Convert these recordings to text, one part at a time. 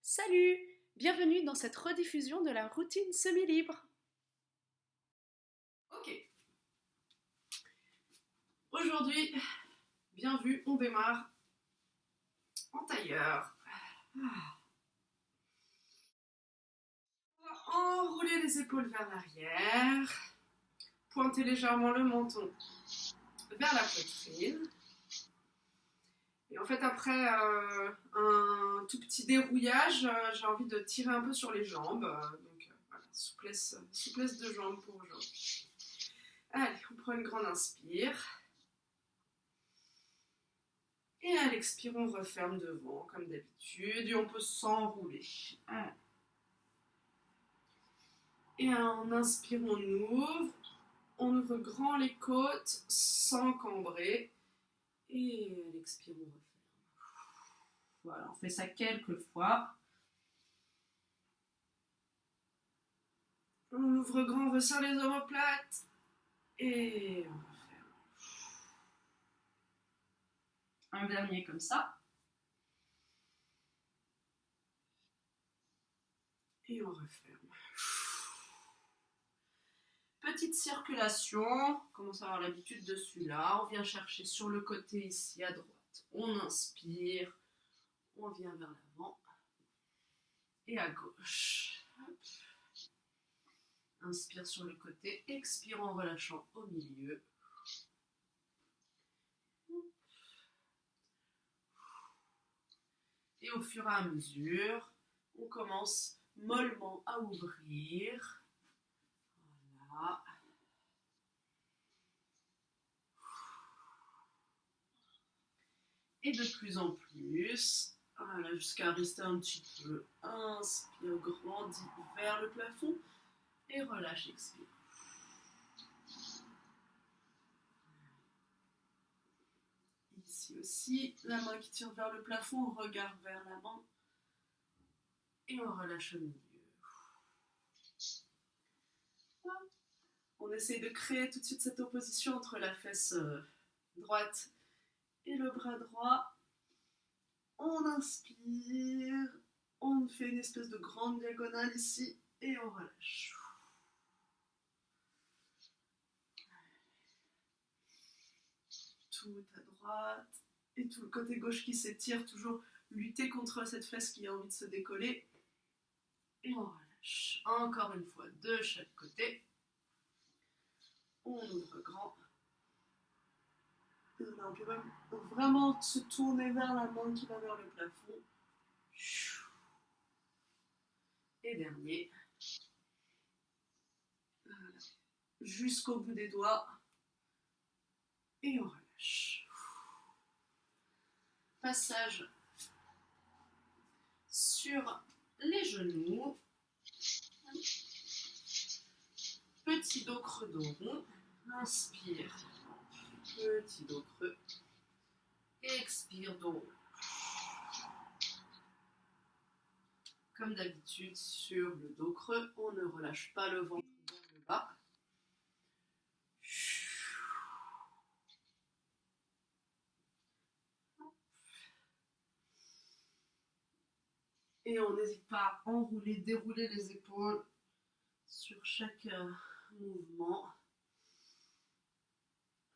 Salut! Bienvenue dans cette rediffusion de la routine semi-libre. Ok. Aujourd'hui, bien vu, on démarre en tailleur. On va enrouler les épaules vers l'arrière, pointer légèrement le menton vers la poitrine. Et en fait, après un tout petit dérouillage, j'ai envie de tirer un peu sur les jambes. Donc voilà, souplesse de jambes pour aujourd'hui. Allez, on prend une grande inspire. Et à l'expire, on referme devant, comme d'habitude. Et on peut s'enrouler. Et en inspire, on ouvre. On ouvre grand les côtes sans cambrer. Et à l'expire, on referme. Voilà, on fait ça quelques fois. On ouvre grand, on resserre les omoplates. Et on referme. Un dernier comme ça. Et on referme. Petite circulation, on commence à avoir l'habitude de celui-là. On vient chercher sur le côté ici à droite. On inspire, on vient vers l'avant et à gauche. Hop. Inspire sur le côté, expire en relâchant au milieu. Et au fur et à mesure, on commence mollement à ouvrir. Voilà. Et de plus en plus, voilà, jusqu'à rester un petit peu. Inspire, grandis vers le plafond et relâche, expire. Ici aussi, la main qui tire vers le plafond, regard vers la main et on relâche au milieu. On essaye de créer tout de suite cette opposition entre la fesse droite et le bras droit. On inspire, on fait une espèce de grande diagonale ici et on relâche. Tout à droite et tout le côté gauche qui s'étire, toujours lutter contre cette fesse qui a envie de se décoller. Et on relâche. Encore une fois, de chaque côté. On ouvre grand. Et là, on peut même vraiment se tourner vers la main qui va vers le plafond. Et dernier. Voilà. Jusqu'au bout des doigts. Et on relâche. Passage sur les genoux. Petit dos creux, dos rond. Inspire. Petit dos creux. Expire, dos rond. Comme d'habitude, sur le dos creux, on ne relâche pas le ventre vers le bas. Et on n'hésite pas à enrouler, dérouler les épaules sur chaque mouvement.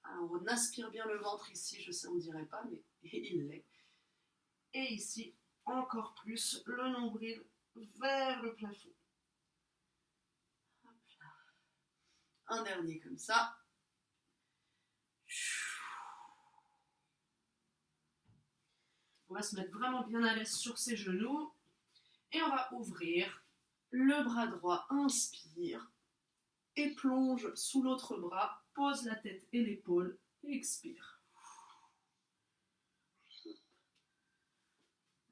Alors on aspire bien le ventre ici, je sais on ne dirait pas, mais il l'est. Et ici, encore plus, le nombril vers le plafond. Hop là. Un dernier comme ça. On va se mettre vraiment bien à l'aise sur ses genoux. Et on va ouvrir le bras droit, inspire. Et plonge sous l'autre bras, pose la tête et l'épaule, et expire.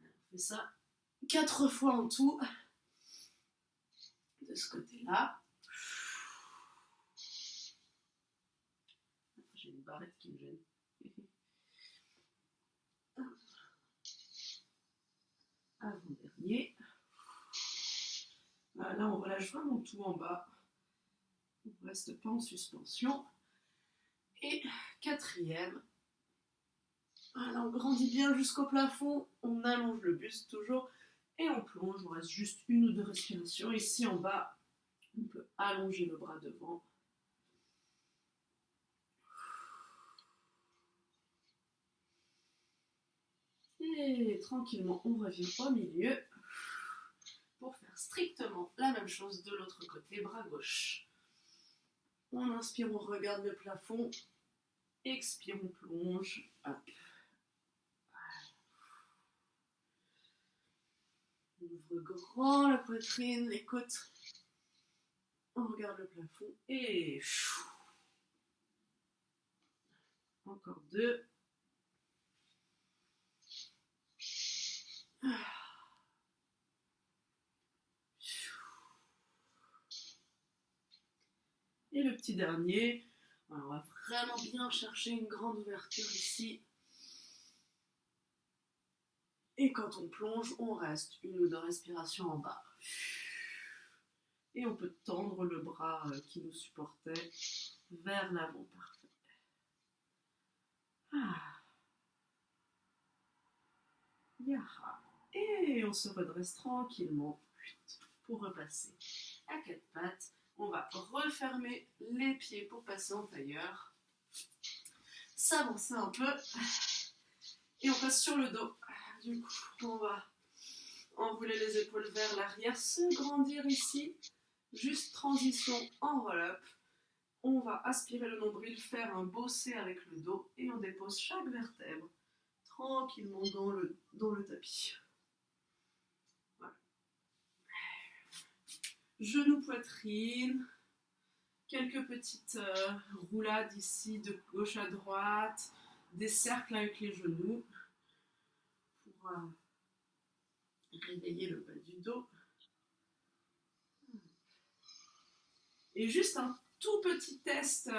On fait ça 4 fois en tout, de ce côté-là. J'ai une barrette qui me gêne. Avant-dernier. Là, on relâche vraiment tout en bas. On ne reste pas en suspension. Et quatrième. Voilà, on grandit bien jusqu'au plafond. On allonge le buste toujours. Et on plonge, il reste juste une ou deux respirations. Ici en bas, on peut allonger le bras devant. Et tranquillement, on revient au milieu pour faire strictement la même chose de l'autre côté, bras gauche. On inspire, on regarde le plafond. Expire, on plonge. Hop. On ouvre grand la poitrine, les côtes. On regarde le plafond et encore deux. Et le petit dernier. Alors, on va vraiment bien chercher une grande ouverture ici. Et quand on plonge, on reste une ou deux respirations en bas. Et on peut tendre le bras qui nous supportait vers l'avant. Parfait. Et on se redresse tranquillement pour repasser à quatre pattes. On va refermer les pieds pour passer en tailleur. S'avancer un peu. Et on passe sur le dos. Du coup, on va enrouler les épaules vers l'arrière, se grandir ici. Juste transition en roll-up. On va aspirer le nombril, faire un beau C avec le dos et on dépose chaque vertèbre tranquillement dans le tapis. Voilà. Genoux, poitrine. Quelques petites roulades ici de gauche à droite. Des cercles avec les genoux pour réveiller le bas du dos. Et juste un tout petit test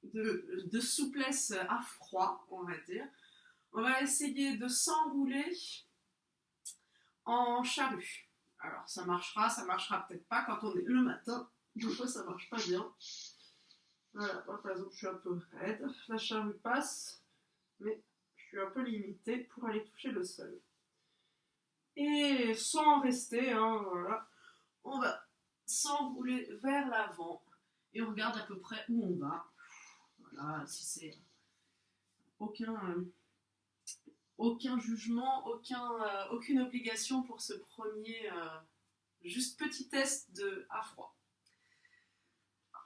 de souplesse à froid, on va dire. On va essayer de s'enrouler en charrue. Alors ça marchera peut-être pas quand on est le matin. Des fois ça marche pas bien. Voilà, moi par exemple je suis un peu raide. La charrue passe, mais je suis un peu limitée pour aller toucher le sol. Et sans rester, voilà, on va s'enrouler vers l'avant et on regarde à peu près où on va. Voilà, si c'est aucun jugement, aucune obligation pour ce premier juste petit test à froid.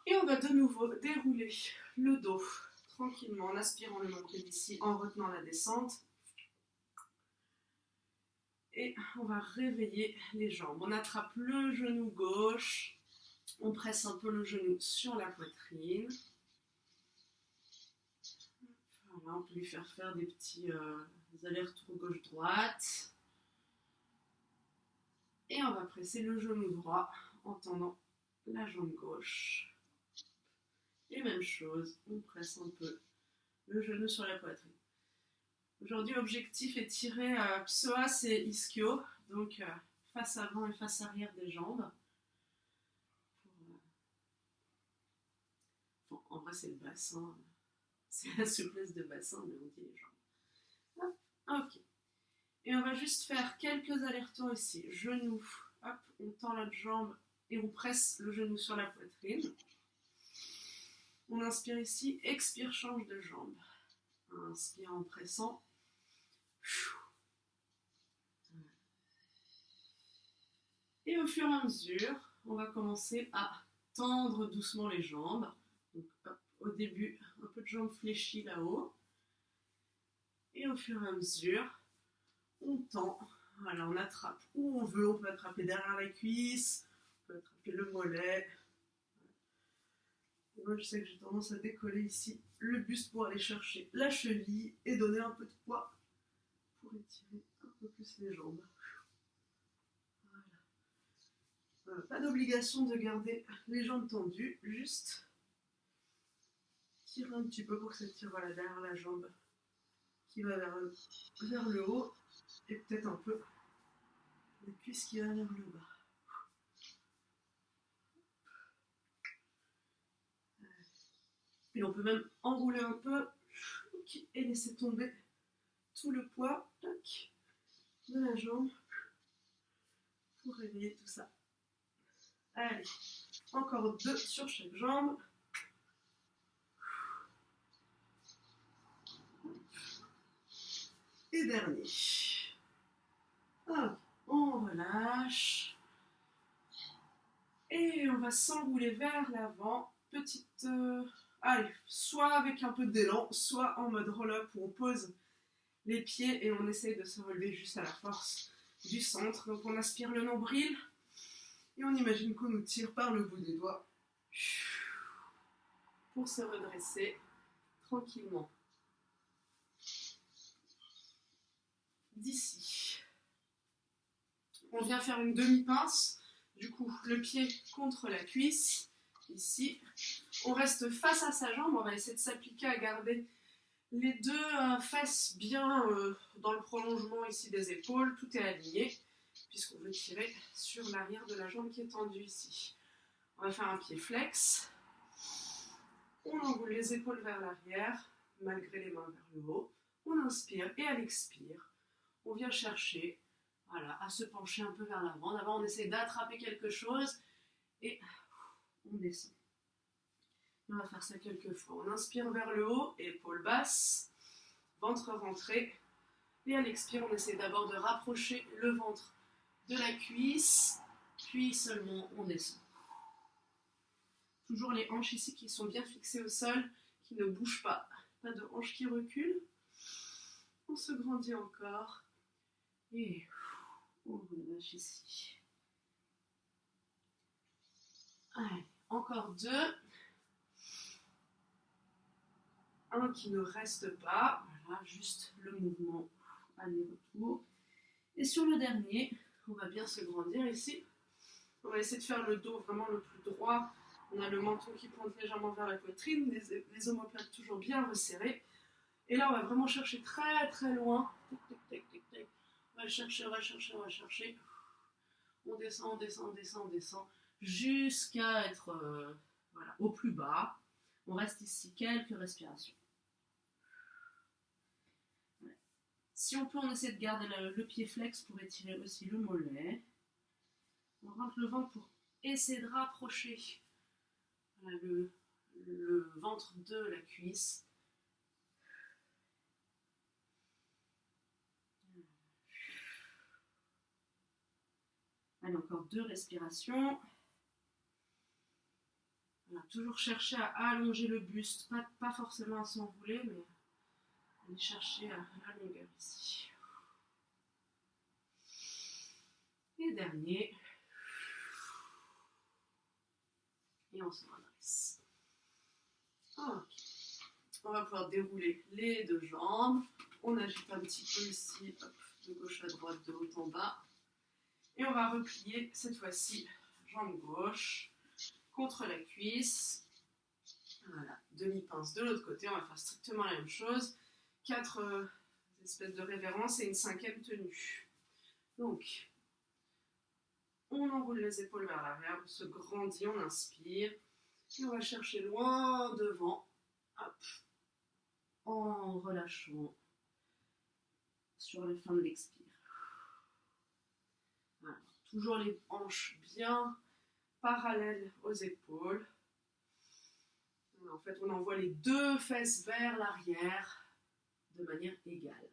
Et on va de nouveau dérouler le dos tranquillement en aspirant le nombril ici, en retenant la descente. Et on va réveiller les jambes. On attrape le genou gauche. On presse un peu le genou sur la poitrine. Voilà, on peut lui faire des petits allers-retours gauche-droite. Et on va presser le genou droit en tendant la jambe gauche. Et même chose, on presse un peu le genou sur la poitrine. Aujourd'hui, l'objectif est tirer psoas et ischio, donc face avant et face arrière des jambes. Bon, en vrai, c'est le bassin, c'est la souplesse de bassin, mais on dit les jambes. Hop, ok. Et on va juste faire quelques allers-retours ici. Genou, hop, on tend l'autre jambe et on presse le genou sur la poitrine. On inspire ici, expire, change de jambe. Inspire en pressant. Et au fur et à mesure, on va commencer à tendre doucement les jambes. Donc, hop, au début, un peu de jambes fléchies là-haut. Et au fur et à mesure, on tend. Voilà, on attrape où on veut. On peut attraper derrière la cuisse, on peut attraper le mollet. Et moi, je sais que j'ai tendance à décoller ici le buste pour aller chercher la cheville et donner un peu de poids pour étirer un peu plus les jambes. Voilà. Pas d'obligation de garder les jambes tendues, juste tirer un petit peu pour que ça tire derrière la jambe qui va vers le haut et peut-être un peu la cuisse qui va vers le bas. Et on peut même enrouler un peu et laisser tomber tout le poids de la jambe pour réveiller tout ça. Allez, encore 2 sur chaque jambe. Et dernier. Hop, on relâche. Et on va s'enrouler vers l'avant. Petite... allez, soit avec un peu d'élan, soit en mode roll-up où on pose les pieds et on essaye de se relever juste à la force du centre. Donc on aspire le nombril et on imagine qu'on nous tire par le bout des doigts pour se redresser tranquillement. D'ici, on vient faire une demi-pince. Du coup, le pied contre la cuisse, ici. On reste face à sa jambe, on va essayer de s'appliquer à garder les deux fesses bien dans le prolongement ici des épaules. Tout est aligné, puisqu'on veut tirer sur l'arrière de la jambe qui est tendue ici. On va faire un pied flex. On enroule les épaules vers l'arrière, malgré les mains vers le haut. On inspire et à l'expire, on vient chercher à se pencher un peu vers l'avant. D'abord, on essaie d'attraper quelque chose et on descend. On va faire ça quelques fois. On inspire vers le haut, épaules basses, ventre rentré. Et à l'expire, on essaie d'abord de rapprocher le ventre de la cuisse, puis seulement on descend. Toujours les hanches ici qui sont bien fixées au sol, qui ne bougent pas. Pas de hanches qui reculent. On se grandit encore. Et on relâche ici. Allez, encore 2. Un qui ne reste pas. Voilà, juste le mouvement aller-retour. Et sur le dernier, on va bien se grandir ici. On va essayer de faire le dos vraiment le plus droit. On a le menton qui pointe légèrement vers la poitrine, les omoplates toujours bien resserrées. Et là, on va vraiment chercher très très loin. On va chercher, on va chercher, on va chercher. On descend, on descend, on descend, on descend, jusqu'à être au plus bas. On reste ici quelques respirations. Ouais. Si on peut, on essaie de garder le pied flex pour étirer aussi le mollet. On rentre le ventre pour essayer de rapprocher le ventre de la cuisse. Allez, encore 2 respirations. Voilà, toujours chercher à allonger le buste, pas forcément à s'enrouler, mais aller chercher à la longueur ici. Et dernier. Et on se redresse. Ok. On va pouvoir dérouler les 2 jambes. On agite un petit peu ici, hop, de gauche à droite, de haut en bas. Et on va replier cette fois-ci, jambe gauche contre la cuisse. Voilà, demi-pince de l'autre côté. On va faire strictement la même chose. 4 espèces de révérences et une 5e tenue. Donc, on enroule les épaules vers l'arrière, on se grandit, on inspire. Et on va chercher loin devant. Hop. En relâchant sur la fin de l'expire. Voilà. Toujours les hanches bien parallèles aux épaules. En fait, on envoie les 2 fesses vers l'arrière de manière égale.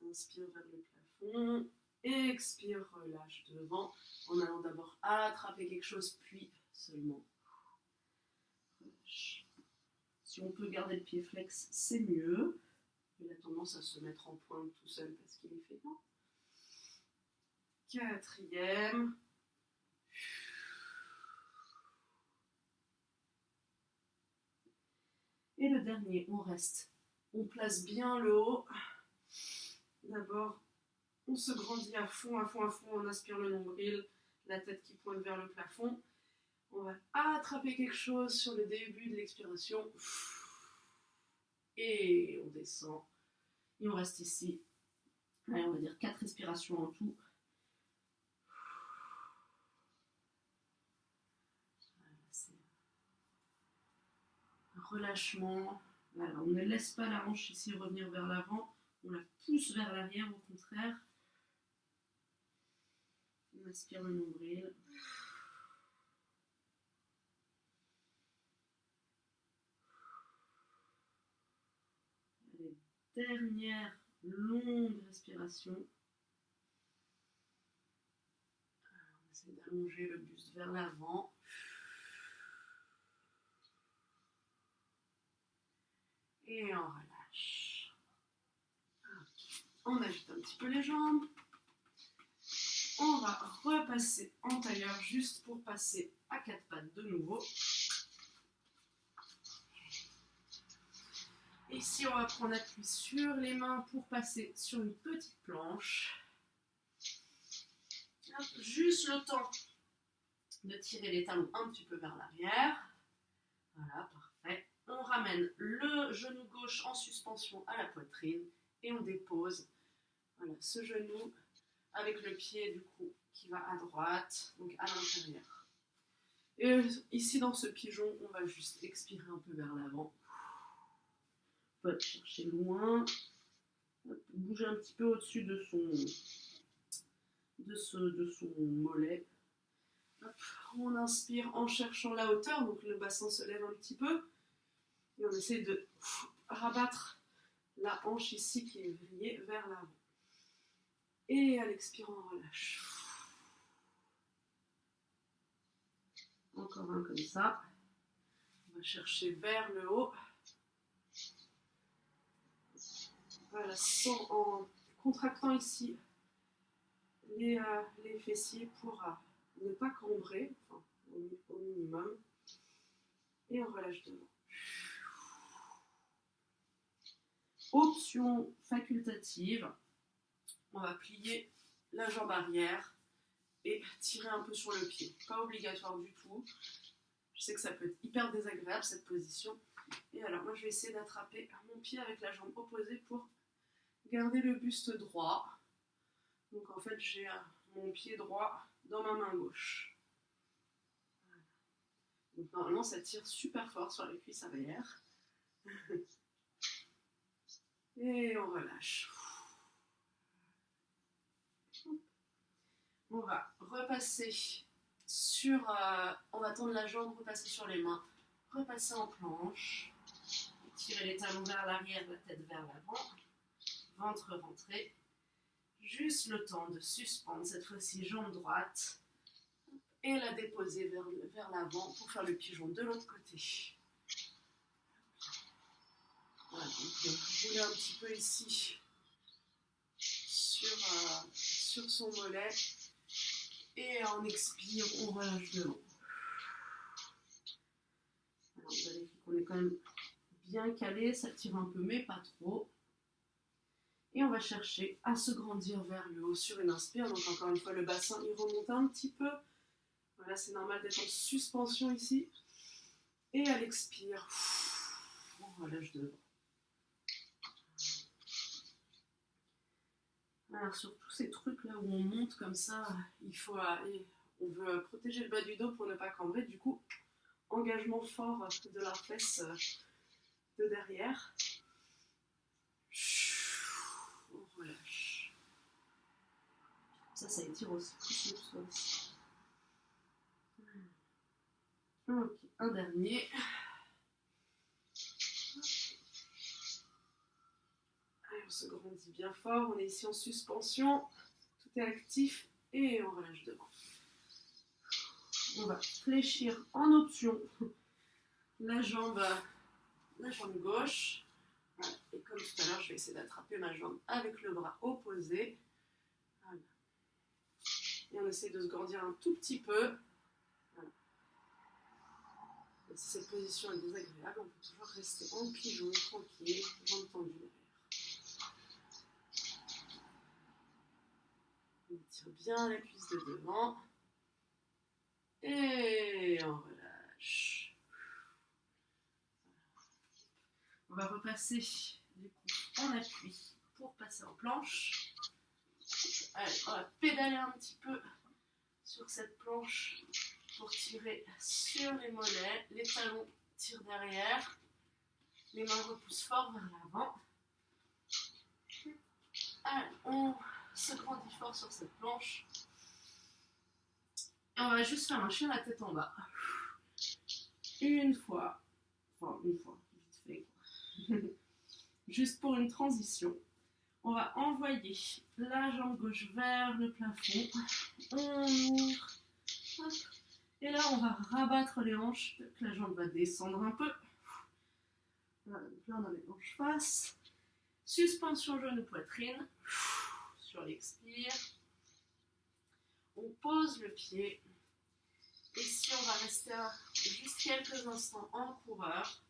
Inspire vers le plafond. Expire, relâche devant. En allant d'abord attraper quelque chose, puis seulement relâche. Si on peut garder le pied flex, c'est mieux. Il a tendance à se mettre en pointe tout seul parce qu'il est fainéant. 4e. Et le dernier, on reste. On place bien le haut. D'abord, on se grandit à fond, à fond, à fond. On aspire le nombril, la tête qui pointe vers le plafond. On va attraper quelque chose sur le début de l'expiration. Et on descend. Et on reste ici. Allez, on va dire 4 respirations en tout. Voilà, c'est un relâchement Voilà, on ne laisse pas la hanche ici revenir vers l'avant, on la pousse vers l'arrière au contraire. On aspire le nombril. Allez, dernière longue respiration. On essaie d'allonger le buste vers l'avant. Et on relâche. On agite un petit peu les jambes. On va repasser en tailleur juste pour passer à 4 pattes de nouveau. Et ici, on va prendre appui sur les mains pour passer sur une petite planche. Hop, juste le temps de tirer les talons un petit peu vers l'arrière. Voilà, parfait. On ramène le genou gauche en suspension à la poitrine et on dépose voilà, ce genou avec le pied du coup qui va à droite, donc à l'intérieur. Et ici dans ce pigeon, on va juste expirer un peu vers l'avant. On peut chercher loin, bouger un petit peu au-dessus de son mollet. Hop, on inspire en cherchant la hauteur, donc le bassin se lève un petit peu. Et on essaie de rabattre la hanche ici qui est vrillée vers l'avant. Et à l'expirant, on relâche. Encore un comme ça. On va chercher vers le haut. Voilà, en contractant ici les fessiers pour ne pas cambrer, enfin, au minimum. Et on relâche devant. Option facultative. On va plier la jambe arrière et tirer un peu sur le pied. Pas obligatoire du tout. Je sais que ça peut être hyper désagréable cette position. Et alors moi je vais essayer d'attraper mon pied avec la jambe opposée pour garder le buste droit. Donc en fait j'ai mon pied droit dans ma main gauche. Voilà. Donc normalement ça tire super fort sur les cuisses arrière. Et on relâche. On va repasser sur... on va tendre la jambe, repasser sur les mains, repasser en planche, tirer les talons vers l'arrière, la tête vers l'avant, ventre rentré. Juste le temps de suspendre cette fois-ci jambe droite et la déposer vers l'avant pour faire le pigeon de l'autre côté. Voilà, donc rouler un petit peu ici sur son mollet. Et on expire, on relâche devant. Alors vous allez voir qu'on est quand même bien calé, ça tire un peu mais pas trop. Et on va chercher à se grandir vers le haut sur une inspire. Donc encore une fois le bassin il remonte un petit peu. Voilà, c'est normal d'être en suspension ici. Et à l'expire, on relâche devant. Alors sur tous ces trucs là où on monte comme ça, on veut protéger le bas du dos pour ne pas cambrer. Du coup, engagement fort de la fesse de derrière. On relâche. Ça étire aussi. Ok, un dernier. Allez, on se grandit bien fort. On est ici en suspension. Tout est actif et on relâche devant. On va fléchir en option la jambe gauche. Voilà. Et comme tout à l'heure, je vais essayer d'attraper ma jambe avec le bras opposé. Voilà. Et on essaie de se grandir un tout petit peu. Voilà. Et si cette position est désagréable, on peut toujours rester en pigeon, tranquille, jambes tendues derrière. On tire bien la cuisse de devant. Et on relâche. On va repasser du coup en appui pour passer en planche. Allez, on va pédaler un petit peu sur cette planche pour tirer sur les mollets. Les talons tirent derrière. Les mains repoussent fort vers l'avant. Allez, on se grandit fort sur cette planche. Et on va juste faire un chien la tête en bas. Une fois, vite fait, quoi. Juste pour une transition. On va envoyer la jambe gauche vers le plafond. On ouvre. Hop. Et là, on va rabattre les hanches. La jambe va descendre un peu. Voilà, donc là, on a les hanches face. Suspension genou-poitrine. Sur l'expire. On pose le pied. Et si on va rester juste quelques instants en coureur.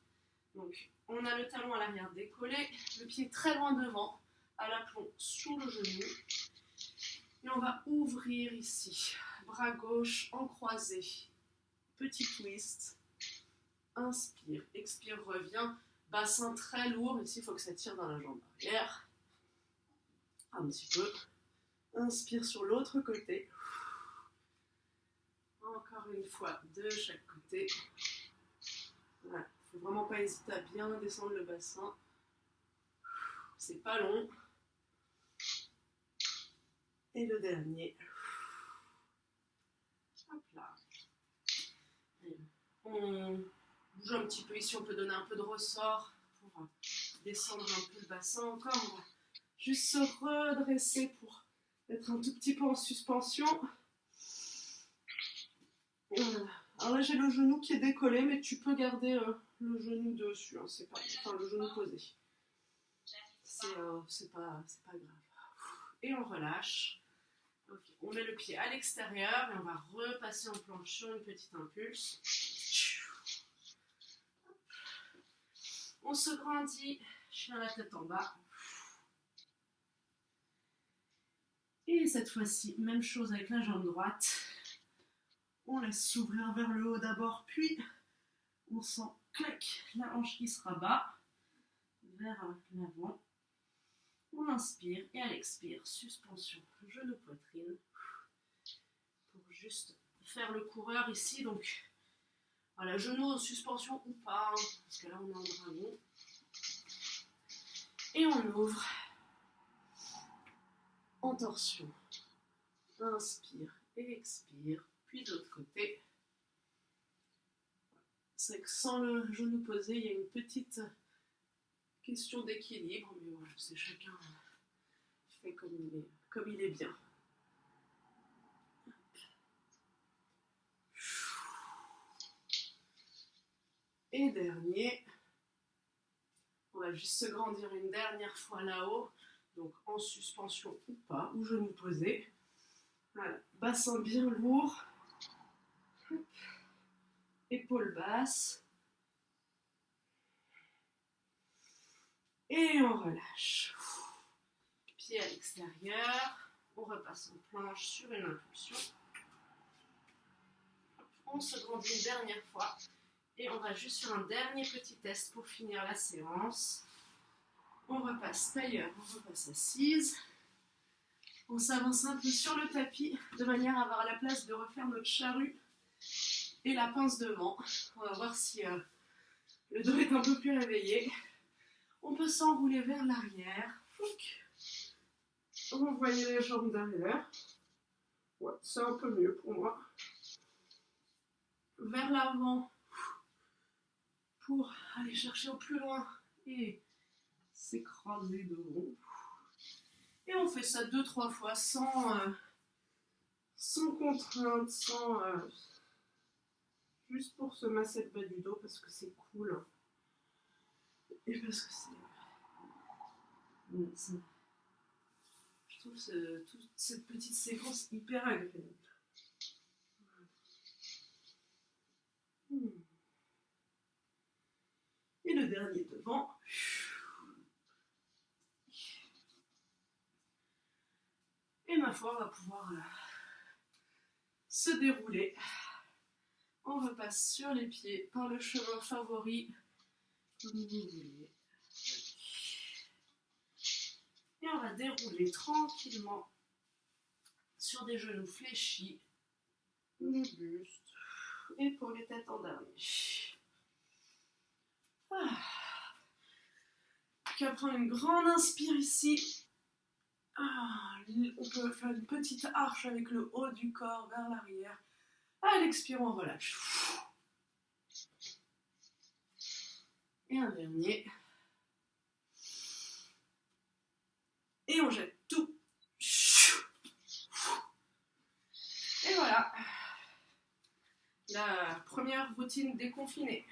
Donc, on a le talon à l'arrière décollé, le pied très loin devant, à l'aplomb sous le genou. Et on va ouvrir ici. Bras gauche en croisé. Petit twist. Inspire, expire, revient. Bassin très lourd. Ici, il faut que ça tire dans la jambe arrière. Un petit peu. Inspire sur l'autre côté. Encore une fois, de chaque côté. Voilà. Il ne faut vraiment pas hésiter à bien descendre le bassin. C'est pas long. Et le dernier. Hop là. On bouge un petit peu ici, on peut donner un peu de ressort pour descendre un peu le bassin encore. On va juste se redresser pour être un tout petit peu en suspension. Alors là, j'ai le genou qui est décollé, mais tu peux garder le genou dessus, hein, c'est pas, enfin le genou posé. C'est pas grave. Et on relâche. Okay. On met le pied à l'extérieur et on va repasser en planche sur une petite impulse. On se grandit, chien la tête en bas. Et cette fois-ci, même chose avec la jambe droite. On laisse s'ouvrir vers le haut d'abord, puis on sent, clac, la hanche qui se rabat vers l'avant. On inspire et à l'expire, suspension, genou-poitrine. Pour juste faire le coureur ici, donc voilà, genou en suspension ou pas, hein, parce que là on est en dragon. Et on ouvre en torsion. Inspire et expire, puis de l'autre côté. C'est que sans le genou posé, il y a une petite question d'équilibre, mais voilà, c'est chacun fait comme il est bien. Et dernier, on va juste se grandir une dernière fois là-haut, donc en suspension ou pas, ou genou posé. Voilà, bassin bien lourd, épaules basses, et on relâche. Pied à l'extérieur, on repasse en planche sur une impulsion. On se grandit une dernière fois. Et on va juste sur un dernier petit test pour finir la séance. On repasse tailleur, on repasse assise. On s'avance un peu sur le tapis de manière à avoir la place de refaire notre charrue et la pince devant. On va voir si le dos est un peu plus réveillé. On peut s'enrouler vers l'arrière. Renvoyer les jambes derrière. Ouais, c'est un peu mieux pour moi. Vers l'avant. Pour aller chercher au plus loin et s'écraser devant. Et on fait ça 2-3 fois sans contrainte, juste pour se masser le bas du dos parce que c'est cool. Et parce que je trouve toute cette petite séquence hyper agréable. Et le dernier devant. Et ma foi, on va pouvoir se dérouler. On repasse sur les pieds par le chemin favori, comme vous voulez. Et on va dérouler tranquillement sur des genoux fléchis, le buste, et pour les têtes en dernier. Puis après, une grande inspire ici. On peut faire une petite arche avec le haut du corps vers l'arrière. À l'expire, on relâche. Et un dernier. Et on jette tout. Et voilà. La première routine déconfinée.